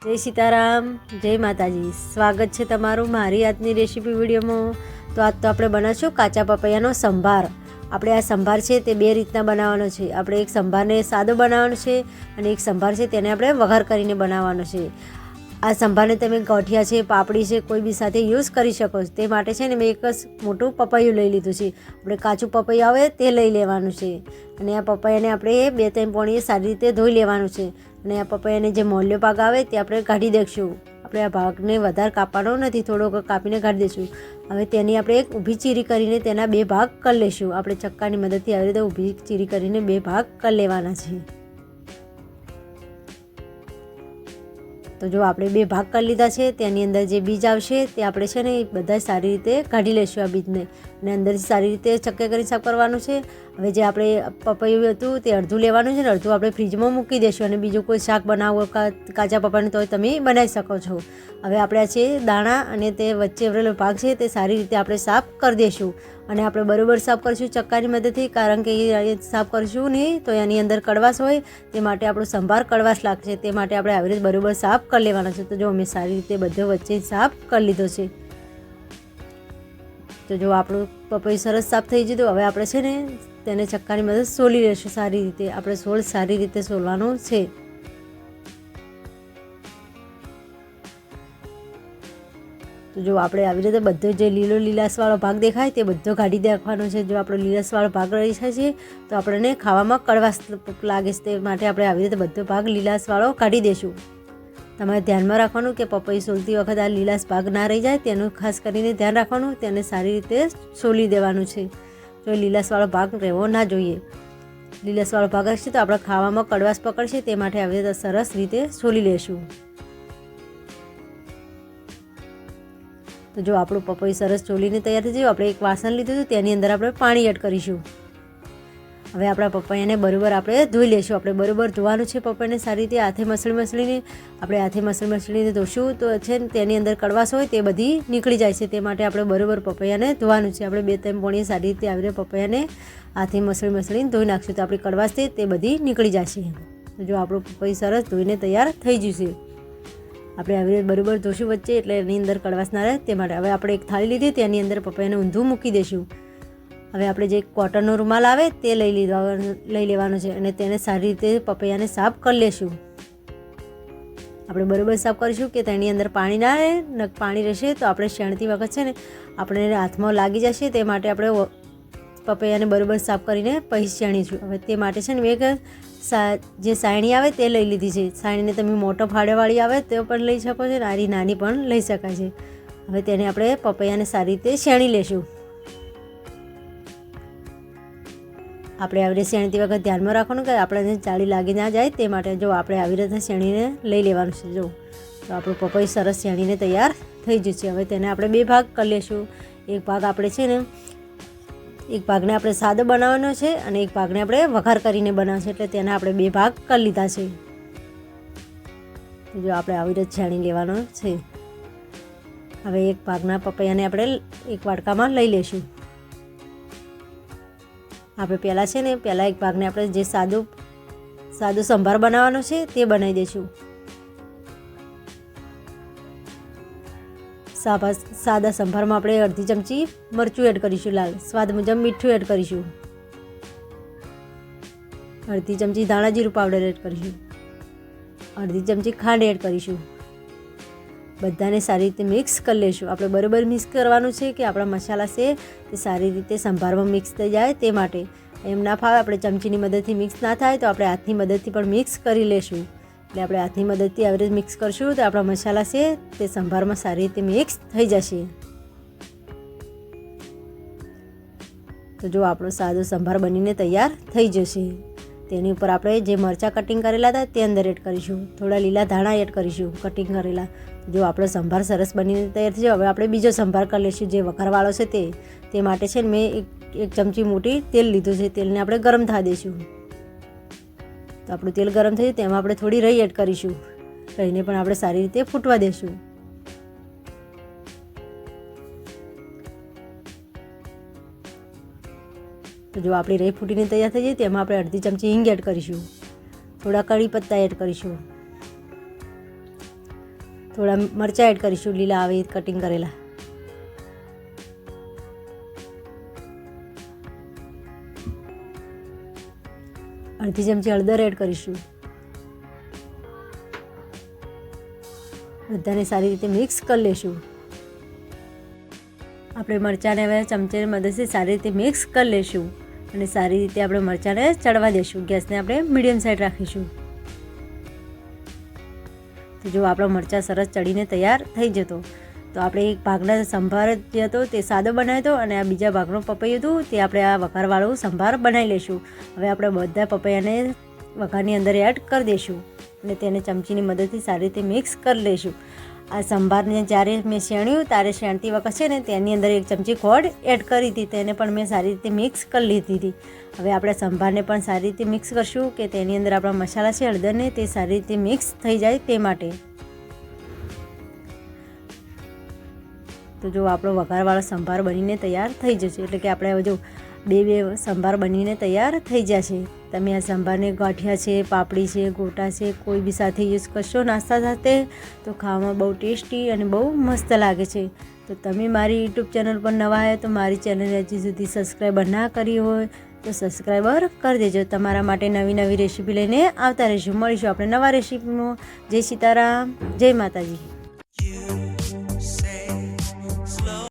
જય સીતારામ, જય માતાજી। સ્વાગત છે તમારું મારી આજની રેસીપી વિડીયોમાં। તો આજ તો આપણે બનાવશું કાચા પપૈયાનો સંભાર। આપણે આ સંભાર છે તે બે રીતના બનાવવાનો છે। આપણે એક સંભારને સાદો બનાવવાનો છે અને એક સંભાર છે તેને આપણે વઘાર કરીને બનાવવાનો છે। આ સંભારને તમે ગોઠિયા છે, પાપડી છે, કોઈ બી સાથે યુઝ કરી શકો છો। તે માટે છે ને મેં એક મોટું પપૈયું લઈ લીધું છે। આપણે કાચું પપૈયું આવે તે લઈ લેવાનું છે અને આ પપૈયાને આપણે 2-3 પોણીએ સારી રીતે ધોઈ લેવાનું છે અને આ પપૈયાને જે મોલ્યો ભાગ આવે તે આપણે કાઢી દઈશું। આપણે આ ભાગને વધારે કાપવાનો નથી, થોડોક કાપીને કાઢી દઈશું। હવે તેની આપણે એક ઊભી ચીરી કરીને તેના 2 ભાગ કરી લઈશું। આપણે ચક્કાની મદદથી આવી રીતે ઊભી ચીરી કરીને 2 ભાગ કરી લેવાના છે। તો જો આપણે 2 ભાગ કરી લીધા છે, તેની અંદર જે બીજ આવશે તે આપણે છે ને એ બધા સારી રીતે કાઢી લઈશું આ બીજને અને અંદરથી સારી રીતે ચક્કે કરી સાફ કરવાનું છે। હવે જે આપણે પપૈયું હતું તે અડધું લેવાનું છે ને અડધું આપણે ફ્રીજમાં મૂકી દઈશું અને બીજું કોઈ શાક બનાવવું કાચા પપૈયાનું તો તમે બનાવી શકો છો। હવે આપણે આ છે દાણા અને તે વચ્ચે રહેલો ભાગ છે તે સારી રીતે આપણે સાફ કરી દઈશું અને આપણે બરાબર સાફ કરીશું ચક્કાની મદદથી, કારણ કે એ સાફ કરીશું નહીં તો એની અંદર કડવાશ હોય, તે માટે આપણો સંભાર કડવાશ લાગશે। તે માટે આપણે આવી રીતે બરાબર સાફ કરી લેવાનો છે। તો જો અમે સારી રીતે બધો વચ્ચે સાફ કરી લીધો છે। તો જો આપણું પપૈયું સરસ સાફ થઈ ગયું। હવે આપણે છે ને તેને ચક્કાની મદદ સોલી લઈશું સારી રીતે। આપણે સોળ સારી રીતે સોલવાનું છે। તો જો આપણે આવી રીતે બધો જે લીલાશવાળો ભાગ દેખાય તે બધો કાઢી નાખવાનો છે। જો આપણો લીલાશવાળો ભાગ રહી જાય છે તો આપણને ખાવામાં કડવાશ લાગે છે, તે માટે આપણે આવી રીતે બધો ભાગ લીલાશવાળો કાઢી દઈશું। તમારે ધ્યાનમાં રાખવાનું કે પપૈયું સોલતી વખત આ લીલાશ ભાગ ના રહી જાય તેનું ખાસ કરીને ધ્યાન રાખવાનું। તેને સારી રીતે સોલી દેવાનું છે। જો લીલાશવાળો ભાગ રહેવો ના જોઈએ। લીલાશવાળો ભાગ હશે તો આપણે ખાવામાં કડવાશ પકડશે, તે માટે આવી રીતે સરસ રીતે સોલી લેશું। તો જો આપણું પપૈયું સરસ ચોલીને તૈયાર થઈ ગયું। આપણે એક વાસણ લીધું હતું, તેની અંદર આપણે પાણી એડ કરીશું। હવે આપણા પપૈયાને બરાબર આપણે ધોઈ લઈશું। આપણે બરાબર ધોવાનું છે પપૈયાને સારી રીતે હાથે મસળીને આપણે હાથે મસળીને ધોશું તો છે ને તેની અંદર કડવાશ હોય તે બધી નીકળી જાય છે। તે માટે આપણે બરાબર પપૈયાને ધોવાનું છે। આપણે 2-3 પોણીએ સારી રીતે આવી રીતે પપૈયાને હાથે મસળીને ધોઈ નાખશું તો આપણી કડવાશ છે તે બધી નીકળી જશે। તો જો આપણું પપૈયું સરસ ધોઈને તૈયાર થઈ જશે। આપણે આવી રીતે બરાબર ધોશું વચ્ચે એટલે એની અંદર કડવાશ ના રહે, તે માટે હવે આપણે એક થાળી લીધી તેની અંદર પપૈયાને ઊંધું મૂકી દઈશું। હવે આપણે જે કોટનનો રૂમાલ આવે તે લઈ લેવાનો છે અને તેને સારી રીતે પપૈયાને સાફ કરી લેશું। આપણે બરાબર સાફ કરીશું કે તેની અંદર પાણી ના રહે, ન પાણી રહેશે તો આપણે શેણતી વખત છે ને આપણે હાથમાં લાગી જશે, તે માટે આપણે પપૈયાને બરાબર સાફ કરીને પછી શેણીશું। હવે તે માટે છે ને મેં જે સાયણી આવે તે લઈ લીધી છે। સાયણીને તમે મોટો ફાળેવાળી આવે તે પણ લઈ શકો છો, નાની પણ લઈ શકાય છે। હવે તેને આપણે પપૈયાને સારી રીતે શેણી લેશું। આપણે આવી રીતે શેણતી વખત ધ્યાનમાં રાખવાનું કે આપણને જાળી લાગી ના જાય, તે માટે જો આપણે આવી રીતે શેણીને લઈ લેવાનું છે। જો તો આપણું પપૈયું સરસ શેણીને તૈયાર થઈ જશે। હવે તેને આપણે 2 ભાગ કરી લઈશું। એક ભાગ આપણે છે ને એક ભાગને આપણે સાદો બનાવવાનો છે અને એક ભાગને આપણે વઘાર કરીને બનાવવાનો છે, એટલે તેના આપણે 2 ભાગ કરી લીધા છે। જો આપણે આવી રીતે છાણી લેવાનો છે। હવે એક ભાગના પપૈયાને આપણે એક વાટકામાં લઈ લઈશું। આપણે પહેલાં છે ને એક ભાગને આપણે જે સાદો સંભાર બનાવવાનો છે તે બનાવી દઈશું। સાદા સંભારમાં આપણે અડધી ચમચી મરચું એડ કરીશું, લાલ સ્વાદ મુજબ મીઠું એડ કરીશું, અડધી ચમચી ધાણા જીરું પાવડર એડ કરીશું, અડધી ચમચી ખાંડ એડ કરીશું। બધાને સારી રીતે મિક્સ કરી લઈશું। આપણે બરાબર મિક્સ કરવાનું છે કે આપણા મસાલા છે તે સારી રીતે સંભારમાં મિક્સ થઈ જાય, તે માટે એમ ના ફાવે આપણે ચમચીની મદદથી મિક્સ ના થાય તો આપણે હાથની મદદથી પણ મિક્સ કરી લઈશું। એટલે આપણે હાથની મદદથી આવી રીતે મિક્સ કરશું તો આપણા મસાલા છે તે સંભારમાં સારી રીતે મિક્સ થઈ જશે। તો જો આપણો સાદો સંભાર બનીને તૈયાર થઈ જશે। તેની ઉપર આપણે જે મરચાં કટિંગ કરેલા હતા તે અંદર એડ કરીશું, થોડા લીલા ધાણા એડ કરીશું કટિંગ કરેલા। જો આપણો સંભાર સરસ બનીને તૈયાર થઈ જાય। હવે આપણે બીજો સંભાર કરી લઈશું જે વઘારવાળો છે તે માટે છે ને મેં એક ચમચી મોટી તેલ લીધું છે। તેલને આપણે ગરમ થવા દઈશું। તો આપણું તેલ ગરમ થઈ જાય તેમાં આપણે થોડી રઈ એડ કરીશું। રઈને પણ આપણે સારી રીતે ફૂટવા દઈશું। તો જો આપણી રઈ ફૂટીને તૈયાર થઈ જાય તેમાં આપણે અડધી ચમચી હિંગ એડ કરીશું, થોડા કઢી પત્તા એડ કરીશું, થોડા મરચાં એડ કરીશું, લીલા આવે કટિંગ કરેલા. અડધી ચમચી હળદર એડ કરીશું. બધાને સારી રીતે મિક્સ કરી લેશું. આપણે મરચાંને હવે ચમચાની મદદથી સારી રીતે મિક્સ કરી લેશું અને સારી રીતે આપણે મરચાંને ચડવા દેશું. ગેસને આપણે મીડિયમ સાઈડ રાખીશું. તો જો આપણો મરચાં સરસ ચડીને તૈયાર થઈ જતો, તો આપણે એક ભાગના સંભાર જે હતો તે સાદો બનાવ્યો હતો અને આ બીજા ભાગનું પપૈયું હતું તે આપણે આ વઘારવાળું સંભાર બનાવી લઈશું. હવે આપણે બધા પપૈયાને વઘારની અંદર એડ કરી દઈશું અને તેને ચમચીની મદદથી સારી રીતે મિક્સ કરી લઈશું. આ સંભારને જ્યારે મેં શેણ્યું ત્યારે શેણતી વખત છે ને તેની અંદર એક ચમચી ગોળ એડ કરી હતી, તેને પણ મેં સારી રીતે મિક્સ કરી લીધી હતી. હવે આપણે સંભારને પણ સારી રીતે મિક્સ કરશું કે તેની અંદર આપણા મસાલા છે હળદરને તે સારી રીતે મિક્સ થઈ જાય તે માટે. તો જો આપણો વઘારવાળો સંભાર બનીને તૈયાર થઈ જશે, એટલે કે આપણે હવે જો બે સંભાર બનીને તૈયાર થઈ જશે. તમે આ સંભારને ગાંઠિયા છે, પાપડી છે, ગોટા છે, કોઈ બી સાથે યુઝ કરશો નાસ્તા સાથે તો ખાવામાં બહુ ટેસ્ટી અને બહુ મસ્ત લાગે છે. તો તમે મારી યુટ્યુબ ચેનલ પર નવા આવ્યા તો મારી ચેનલ હજી સુધી સબસ્ક્રાઈબર ના કરી હોય તો સબસ્ક્રાઈબર કરી દેજો. તમારા માટે નવી નવી રેસીપી લઈને આવતા રહીશું. મળીશું આપણે નવા રેસીપીમાં. જય સીતારામ, જય માતાજી.